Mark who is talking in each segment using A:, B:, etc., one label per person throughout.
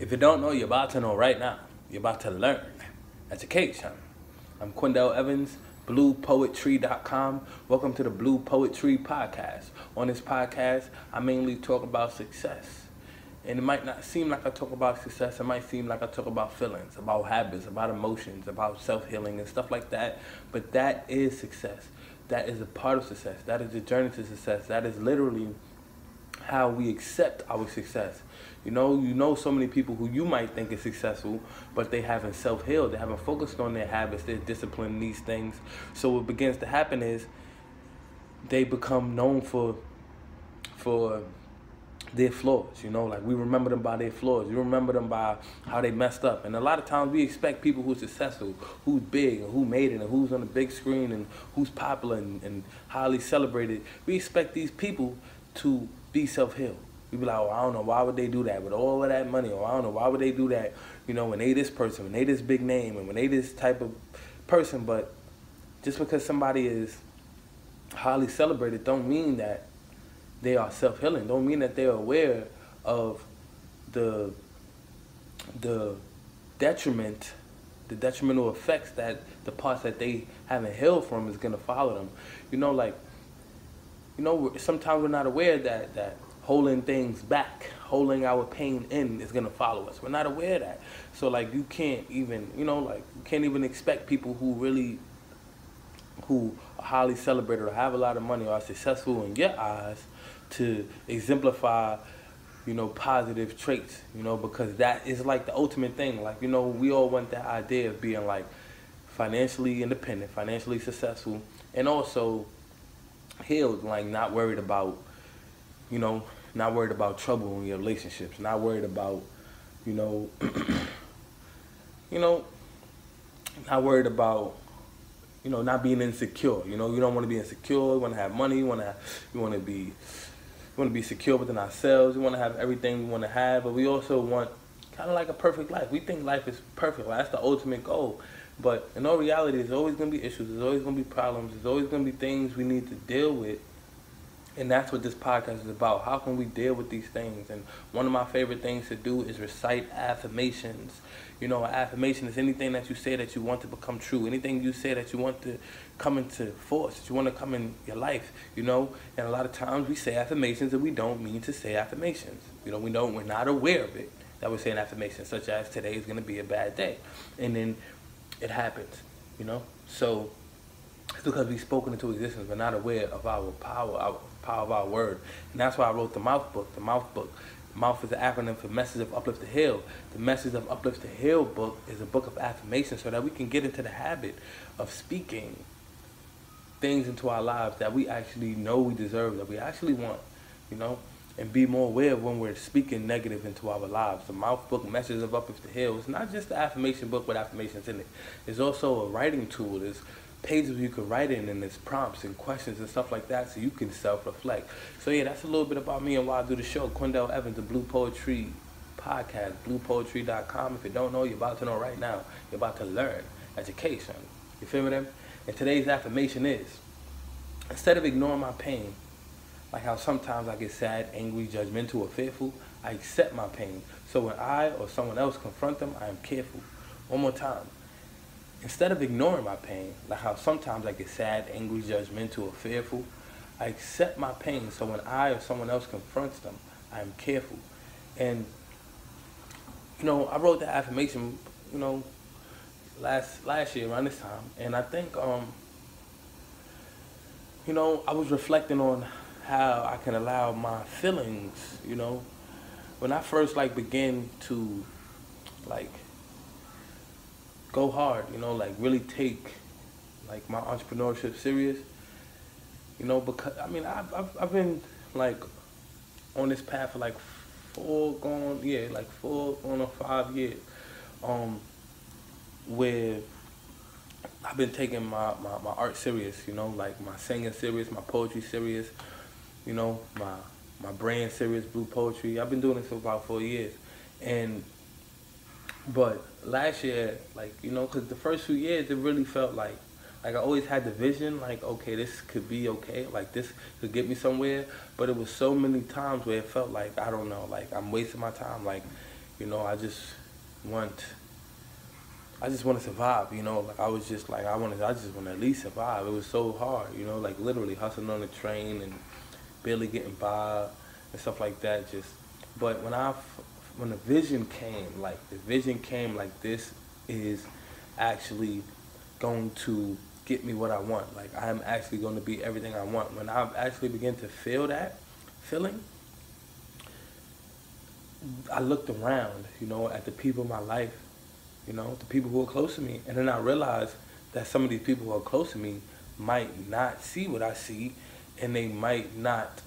A: If you don't know, you're about to know right now. You're about to learn. Education. I'm Quindell Evans, BluePoetTree.com. Welcome to the Blue Poetry Podcast. On this podcast, I mainly talk about success. And it might not seem like I talk about success. It might seem like I talk about feelings, about habits, about emotions, about self-healing and stuff like that. But that is success. That is a part of success. That is the journey to success. That is literally how we accept our success. You know so many people who you might think is successful, but they haven't self-healed. They haven't focused on their habits, their discipline, these things. So what begins to happen is they become known for their flaws, like we remember them by their flaws. We remember them by how they messed up. And a lot of times we expect people who's successful, who's big, and who made it, and who's on the big screen, and who's popular and highly celebrated. We expect these people to be self-healed. We be like, oh, I don't know, why would they do that with all of that money? Or I don't know, why would they do that, when they this person, when they this big name, and when they this type of person. But just because somebody is highly celebrated don't mean that they are self-healing. Don't mean that they're aware of the detrimental effects that the parts that they haven't healed from is gonna follow them. Sometimes we're not aware that holding things back, holding our pain in is gonna follow us. We're not aware of that. So you can't even, you can't even expect people who are highly celebrated or have a lot of money or are successful in your eyes to exemplify, positive traits, because that is the ultimate thing. We all want that idea of being financially independent, financially successful, and also healed, not worried about, not worried about trouble in your relationships, not worried about, not worried about, not being insecure. You don't want to be insecure. You want to have money. You want to be secure within ourselves. We want to have everything we want to have, but we also want kind of a perfect life. We think life is perfect. That's the ultimate goal. But in all reality, there's always going to be issues. There's always going to be problems. There's always going to be things we need to deal with. And that's what this podcast is about. How can we deal with these things? And one of my favorite things to do is recite affirmations. An affirmation is anything that you say that you want to become true. Anything you say that you want to come into force, that you want to come in your life, And a lot of times we say affirmations and we don't mean to say affirmations. We're not aware of it, that we're saying affirmations, such as today is going to be a bad day. And then it happens, So it's because we've spoken into existence. We're not aware of our power of our word. And that's why I wrote the Mouth book. The Mouth book. Mouth is an acronym for Message of Uplift to Heal. The Message of Uplift to Heal book is a book of affirmations so that we can get into the habit of speaking things into our lives that we actually know we deserve, that we actually want, and be more aware of when we're speaking negative into our lives. The Mouth book, Message of Uplift to Heal, is not just the affirmation book with affirmations in it. It's also a writing tool. There's pages you can write in, and there's prompts and questions and stuff like that so you can self-reflect. So yeah, that's a little bit about me and why I do the show. Quindell Evans, the Blue Poetry Podcast, BluePoetTree.com. If you don't know, you're about to know right now. You're about to learn. Education. You feel me then? And today's affirmation is, instead of ignoring my pain, like how sometimes I get sad, angry, judgmental, or fearful, I accept my pain. So when I or someone else confront them, I am careful. One more time. Instead of ignoring my pain, like how sometimes I get sad, angry, judgmental, or fearful, I accept my pain. So when I or someone else confronts them, I am careful. And, I wrote the affirmation, last year around this time. And I think, I was reflecting on how I can allow my feelings, when I first began to go hard, really take my entrepreneurship serious, because I've been on this path for 4 going on 5 years, where I've been taking my art serious, my singing serious, my poetry serious, my brand serious, Blue Poetry. I've been doing this for about 4 years. But last year, because the first few years, it really felt like I always had the vision, okay, this could be okay, this could get me somewhere. But it was so many times where it felt I don't know, I'm wasting my time, You know, want I just want to survive, you know. Like I was just like I just want to at least survive. It was so hard, you know, like literally hustling on the train and barely getting by and stuff like that. Just, but when the vision came, like this is actually going to get me what I want. Like I'm actually going to be everything I want. When I actually begin to feel that feeling, I looked around, you know, at the people in my life, you know, the people who are close to me. And then I realized that some of these people who are close to me might not see what I see, and they might not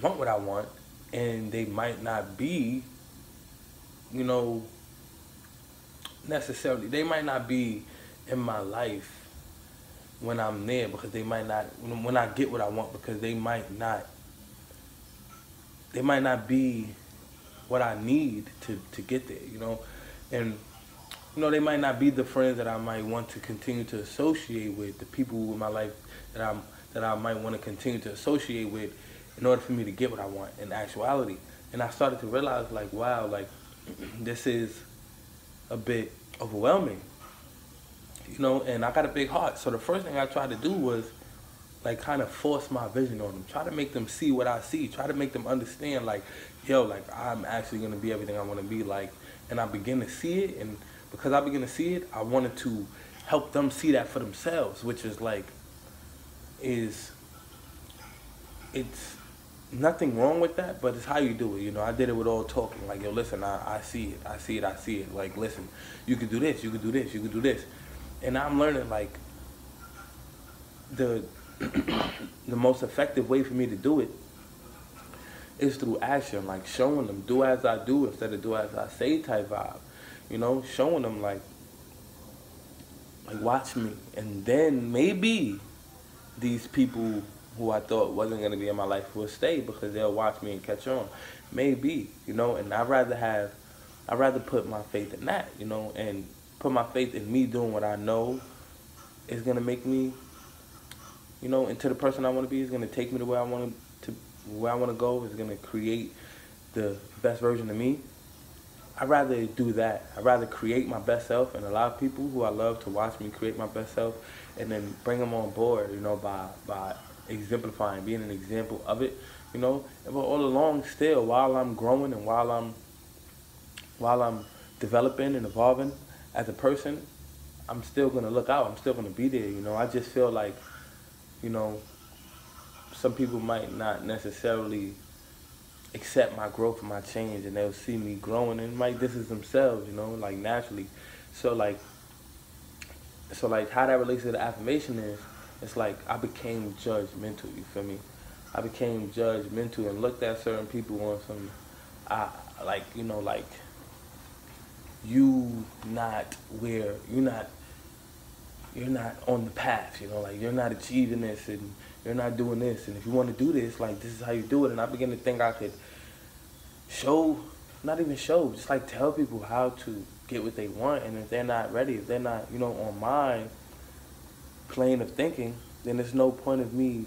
A: want what I want, and they might not be, you know, necessarily, they might not be in my life when I'm there, because they might not, when I get what I want, because they might not be what I need to get there, you know. And you know, they might not be the friends that I might want to continue to associate with, the people in my life that I might want to continue to associate with in order for me to get what I want in actuality. And I started to realize, like, wow, like, this is a bit overwhelming, you know, and I got a big heart. So the first thing I tried to do was, like, kind of force my vision on them, try to make them see what I see, try to make them understand, like, yo, like, I'm actually going to be everything I want to be, like, and I begin to see it, and because I begin to see it, I wanted to help them see that for themselves, which is like, it's nothing wrong with that, but it's how you do it. You know, I did it with all talking, like, yo, listen, I see it. Like, listen, you could do this, you could do this, you could do this. And I'm learning, like, the the most effective way for me to do it is through action, like showing them, do as I do instead of do as I say type vibe. You know, showing them, like watch me. And then maybe these people who I thought wasn't going to be in my life will stay, because they'll watch me and catch on. Maybe, you know, and I'd rather put my faith in that, you know, and put my faith in me doing what I know is going to make me, you know, into the person I want to be. Is going to take me to where I want to go. Is going to create the best version of me. I'd rather do that. I'd rather create my best self and allow people who I love to watch me create my best self, and then bring them on board, you know, by exemplifying, being an example of it, you know. But all along, still, while I'm growing and while I'm developing and evolving as a person, I'm still gonna look out. I'm still gonna be there, you know. I just feel like, you know, some people might not necessarily accept my growth and my change, and they'll see me growing and might distance themselves, you know, like naturally. So like how that relates to the affirmation is, it's like I became judgmental, you feel me? I became judgmental and looked at certain people on some, like, you know, like, you're not on the path, you know, like, you're not achieving this, and you're not doing this, and if you want to do this, like, this is how you do it. And I began to think I could just like tell people how to get what they want. And if they're not ready, if they're not, you know, on my plane of thinking, then there's no point of me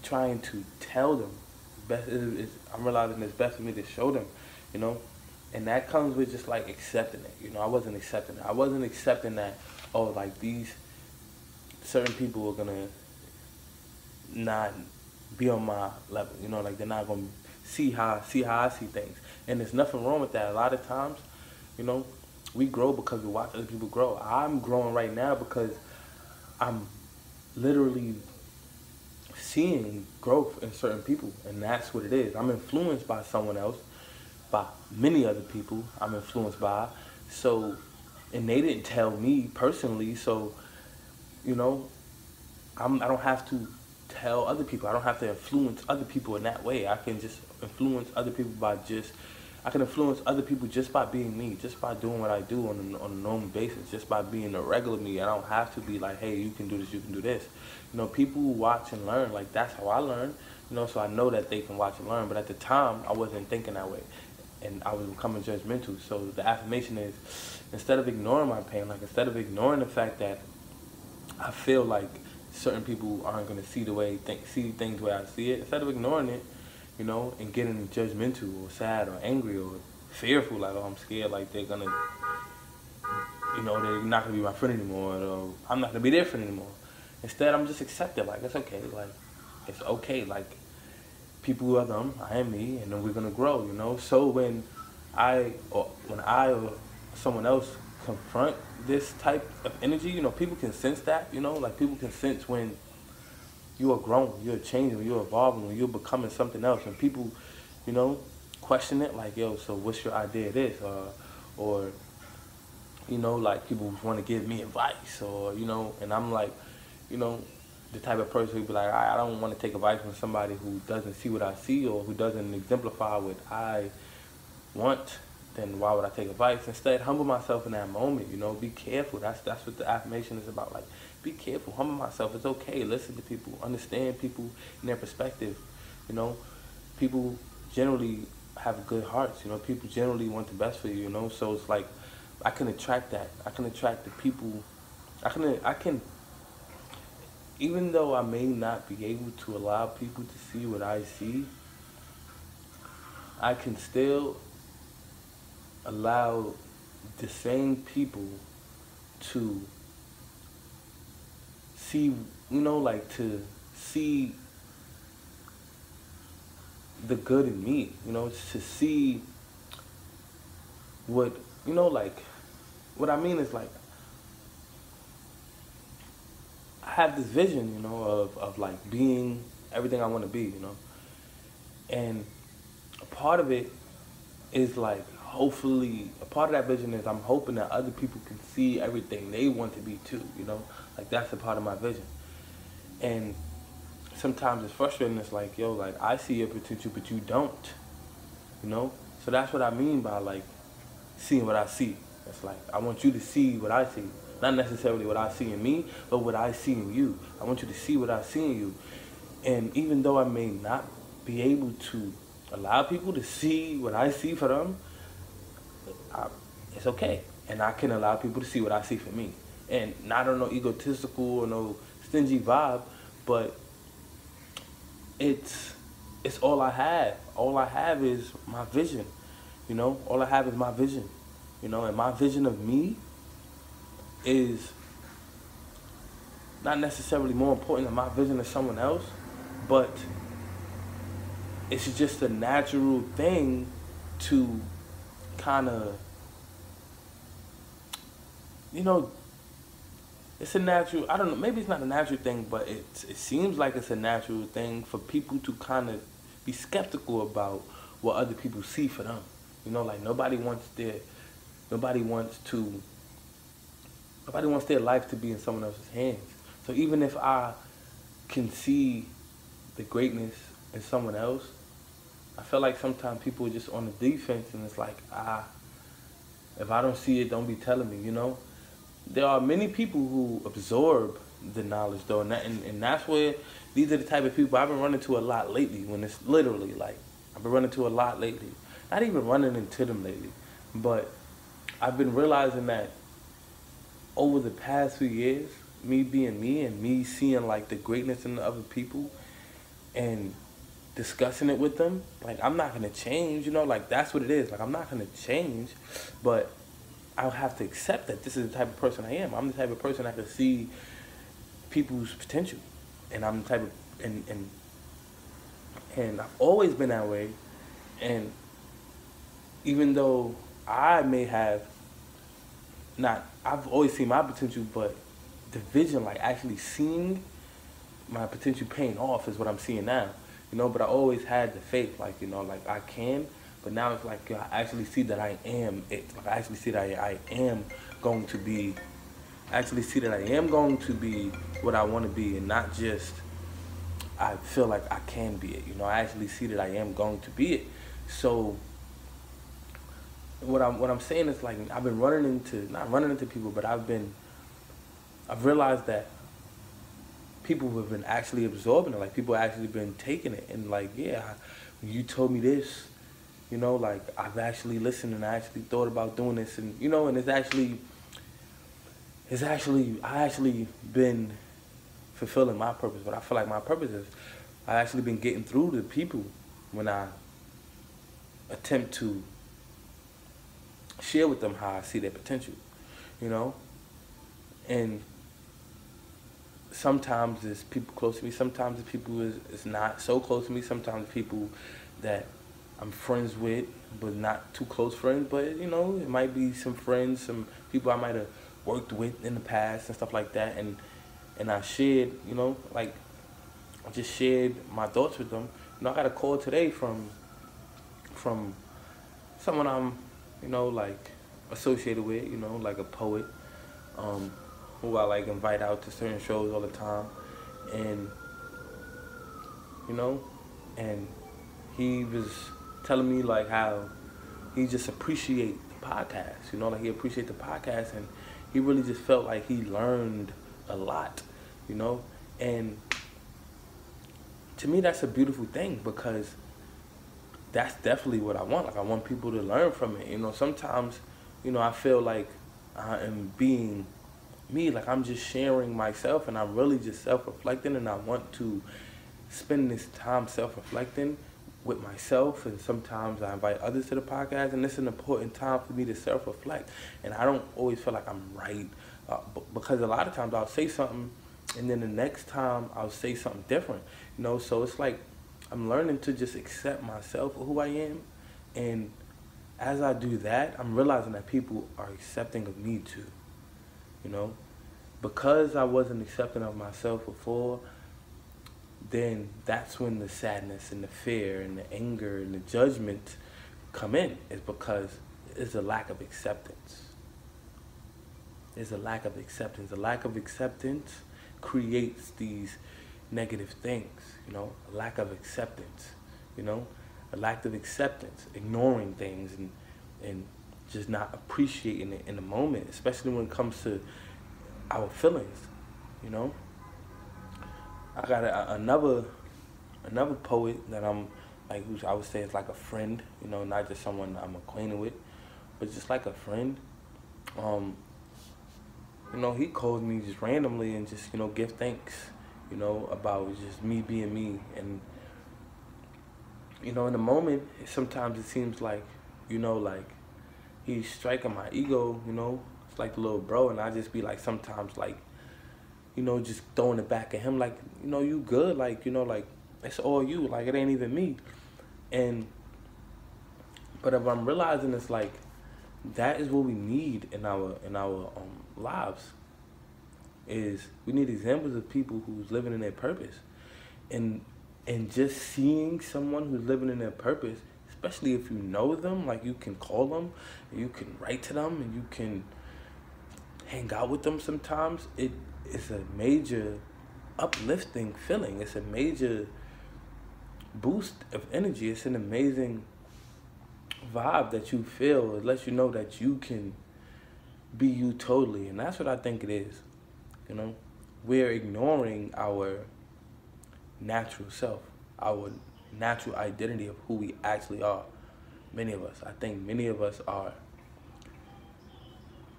A: trying to tell them. I'm realizing it's best for me to show them, you know. And that comes with just like accepting it, you know. I wasn't accepting it. I wasn't accepting that, oh, like, these certain people are gonna not be on my level, you know, like, they're not gonna see how I see things. And there's nothing wrong with that. A lot of times, you know, we grow because we watch other people grow. I'm growing right now because I'm literally seeing growth in certain people, and that's what it is. I'm influenced by someone else, by many other people I'm influenced by. So, and they didn't tell me personally, so, you know, I don't have to tell other people. I don't have to influence other people in that way. I can just influence other people just by being me, just by doing what I do on a normal basis, just by being a regular me. I don't have to be like, hey, you can do this, you can do this. You know, people who watch and learn, like, that's how I learn, you know, so I know that they can watch and learn. But at the time, I wasn't thinking that way, and I was becoming judgmental. So the affirmation is, instead of ignoring my pain, like, instead of ignoring the fact that I feel like certain people aren't going to see things the way I see it, instead of ignoring it, you know, and getting judgmental or sad or angry or fearful, like, oh, I'm scared, like they're gonna, they're not gonna be my friend anymore, or I'm not gonna be their friend anymore. Instead, I'm just accepted, like, it's okay, like people are them, I am me, and then we're gonna grow, So when I or someone else confront this type of energy, people can sense that, like people can sense when you are growing, you're changing, you're evolving, when you're becoming something else, and people, you know, question it, like, yo, so what's your idea of this, or like people want to give me advice, or and I'm like, you know, the type of person who'd be like, I don't want to take advice from somebody who doesn't see what I see or who doesn't exemplify what I want. Then why would I take advice? Instead, humble myself in that moment. Be careful. That's what the affirmation is about. Like, be careful. Humble myself. It's okay. Listen to people. Understand people and their perspective. People generally have good hearts. People generally want the best for you. So it's like I can attract that. I can attract the people. I can. Even though I may not be able to allow people to see what I see, I can still allow the same people to see, to see the good in me, to see what, what I mean is, like, I have this vision, of like being everything I want to be, and a part of it is like, hopefully, a part of that vision is I'm hoping that other people can see everything they want to be too, like that's a part of my vision. And sometimes it's frustrating. It's like, yo, like I see your potential, but you don't, So that's what I mean by like seeing what I see. It's like I want you to see what I see, not necessarily what I see in me, but what I see in you. I want you to see what I see in you. And even though I may not be able to allow people to see what I see for them, it's okay. And I can allow people to see what I see for me. And not on no egotistical or no stingy vibe, but it's all I have. All I have is my vision. All I have is my vision. And my vision of me is not necessarily more important than my vision of someone else, but it's just a natural thing to kind of, it's a natural, I don't know, maybe it's not a natural thing, but it seems like it's a natural thing for people to kind of be skeptical about what other people see for them. Like nobody wants their life to be in someone else's hands. So even if I can see the greatness in someone else, I feel like sometimes people are just on the defense, and it's like, if I don't see it, don't be telling me, There are many people who absorb the knowledge, though, and that's where these are the type of people I've been running to a lot lately, when it's literally like, I've been running to a lot lately. Not even running into them lately, but I've been realizing that over the past few years, me being me and me seeing like the greatness in the other people and discussing it with them, like I'm not gonna change, like that's what it is. Like I'm not gonna change, but I'll have to accept that this is the type of person I am. I'm the type of person that can see people's potential, and I'm the type of and I've always been that way. And even though I may have not, I've always seen my potential, but the vision, like actually seeing my potential paying off, is what I'm seeing now. But I always had the faith, like, like I can, but now it's like I actually see that I am it. Like I actually see that I am going to be, what I want to be, and not just I feel like I can be it. I actually see that I am going to be it. So what I'm saying is, like, I've been not running into people, but I've realized that people have been actually absorbing it. Like people have actually been taking it, and like, yeah, you told me this, like I've actually listened and I actually thought about doing this, and and I actually been fulfilling my purpose. But I feel like my purpose is I actually been getting through to people when I attempt to share with them how I see their potential, you know? And sometimes it's people close to me, sometimes it's people is not so close to me, sometimes people that I'm friends with, but not too close friends. But you know, it might be some friends, some people I might have worked with in the past and stuff like that. And I shared, you know, like I just shared my thoughts with them. You know, I got a call today from someone I'm, you know, like associated with, you know, like a poet, who I like invite out to certain shows all the time, and you know, and he was telling me like how he just appreciate the podcast, you know, like he appreciate the podcast, and he really just felt like he learned a lot, you know, and to me that's a beautiful thing because that's definitely what I want. Like I want people to learn from it, you know. Sometimes, you know, I feel like I am being me, like I'm just sharing myself and I'm really just self-reflecting, and I want to spend this time self-reflecting with myself, and sometimes I invite others to the podcast, and it's an important time for me to self-reflect. And I don't always feel like I'm right, because a lot of times I'll say something and then the next time I'll say something different, you know. So it's like I'm learning to just accept myself for who I am, and as I do that, I'm realizing that people are accepting of me too, you know. Because I wasn't accepting of myself before, then that's when the sadness and the fear and the anger and the judgment come in. Is because it's a lack of acceptance. There's a lack of acceptance. A lack of acceptance creates these negative things, you know, a lack of acceptance, you know, a lack of acceptance, ignoring things and just not appreciating it in the moment, especially when it comes to our feelings, you know. I got another poet that I'm like, who I would say is like a friend, you know, not just someone I'm acquainted with, but just like a friend. You know, he called me just randomly and just, you know, give thanks, you know, about just me being me. And, you know, in the moment, sometimes it seems like, you know, like he's striking my ego, you know. It's like the little bro, and I just be like sometimes like, you know, just throwing it back at him like, you know, you good, like, you know, like it's all you, like it ain't even me. And but if I'm realizing it's like that is what we need in our lives, is we need examples of people who's living in their purpose, and just seeing someone who's living in their purpose, especially if you know them, like you can call them, and you can write to them, and you can hang out with them sometimes. It's a major uplifting feeling. It's a major boost of energy. It's an amazing vibe that you feel. It lets you know that you can be you totally, and that's what I think it is. You know, we're ignoring our natural self, our natural identity of who we actually are. Many of us, I think many of us are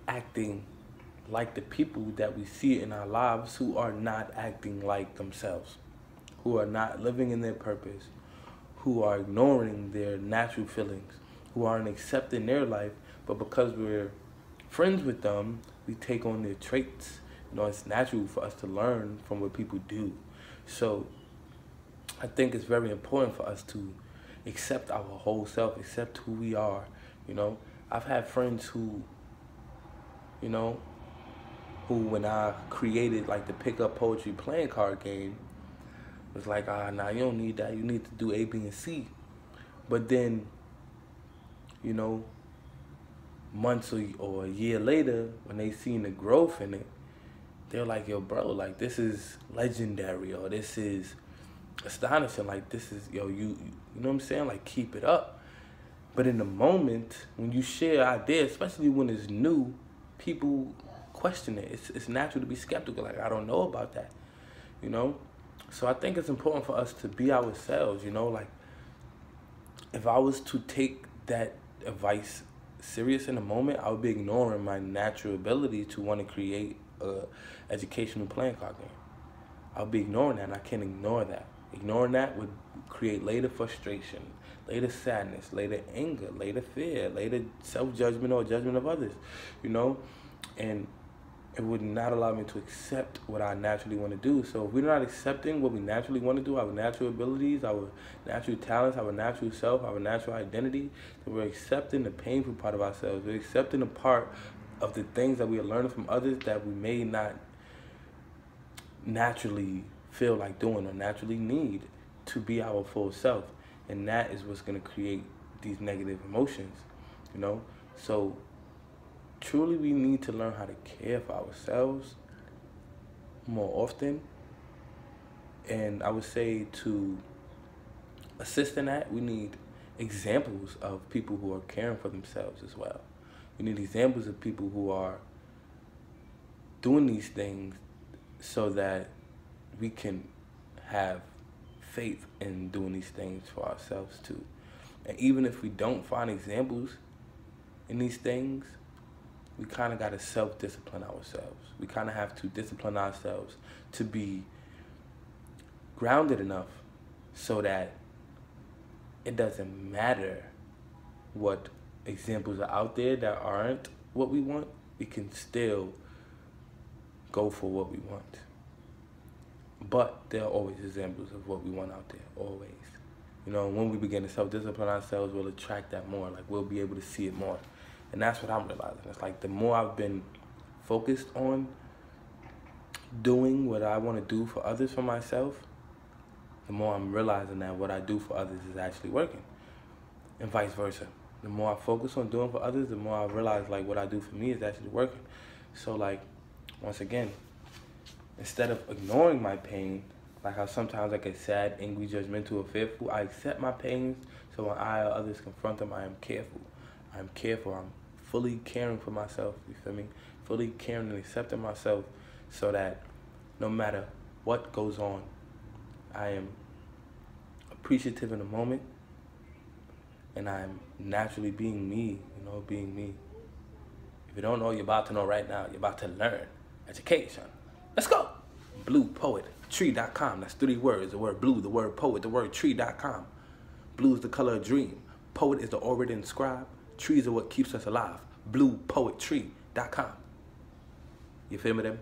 A: acting like the people that we see in our lives who are not acting like themselves, who are not living in their purpose, who are ignoring their natural feelings, who aren't accepting their life, but because we're friends with them, we take on their traits. You know, it's natural for us to learn from what people do. So I think it's very important for us to accept our whole self, accept who we are. You know, I've had friends who, you know, who when I created like the pickup poetry playing card game, was like, nah, you don't need that. You need to do A, B, and C. But then, you know, months or a year later, when they seen the growth in it, they're like, yo, bro, like this is legendary, or this is astonishing. Like this is, yo, you know what I'm saying? Like keep it up. But in the moment, when you share ideas, especially when it's new, people question it. It's natural to be skeptical. Like, I don't know about that, you know? So I think it's important for us to be ourselves, you know? Like, if I was to take that advice serious in the moment, I would be ignoring my natural ability to want to create a educational playing card game. I would be ignoring that, and I can't ignore that. Ignoring that would create later frustration. later sadness, later anger, later fear, later self-judgment or judgment of others, you know? And it would not allow me to accept what I naturally want to do. So if we're not accepting what we naturally want to do, our natural abilities, our natural talents, our natural self, our natural identity, then we're accepting the painful part of ourselves. We're accepting the part of the things that we are learning from others that we may not naturally feel like doing or naturally need to be our full self. And that is what's going to create these negative emotions, you know? So truly we need to learn how to care for ourselves more often. And I would say to assist in that, we need examples of people who are caring for themselves as well. We need examples of people who are doing these things so that we can have faith in doing these things for ourselves too. And even if we don't find examples in these things, we kind of got to self-discipline ourselves. We kind of have to discipline ourselves to be grounded enough so that it doesn't matter what examples are out there that aren't what we want. We can still go for what we want. But there are always examples of what we want out there, always. You know, when we begin to self-discipline ourselves, we'll attract that more. Like, we'll be able to see it more. And that's what I'm realizing. It's like the more I've been focused on doing what I want to do for others for myself, the more I'm realizing that what I do for others is actually working. And vice versa. The more I focus on doing for others, the more I realize like what I do for me is actually working. So like, once again, instead of ignoring my pain, like how sometimes I get sad, angry, judgmental, or fearful, I accept my pains so when I or others confront them, I am careful. I'm careful. I'm fully caring for myself, you feel me? Fully caring and accepting myself so that no matter what goes on, I am appreciative in the moment and I'm naturally being me, you know, being me. If you don't know, you're about to know right now. You're about to learn. Education. Let's go. BluePoetTree.com. That's 3 words. The word blue, the word poet, the word tree.com. Blue is the color of dream. Poet is the orator and scribe. Trees are what keeps us alive. BluePoetTree.com. You feel me, them?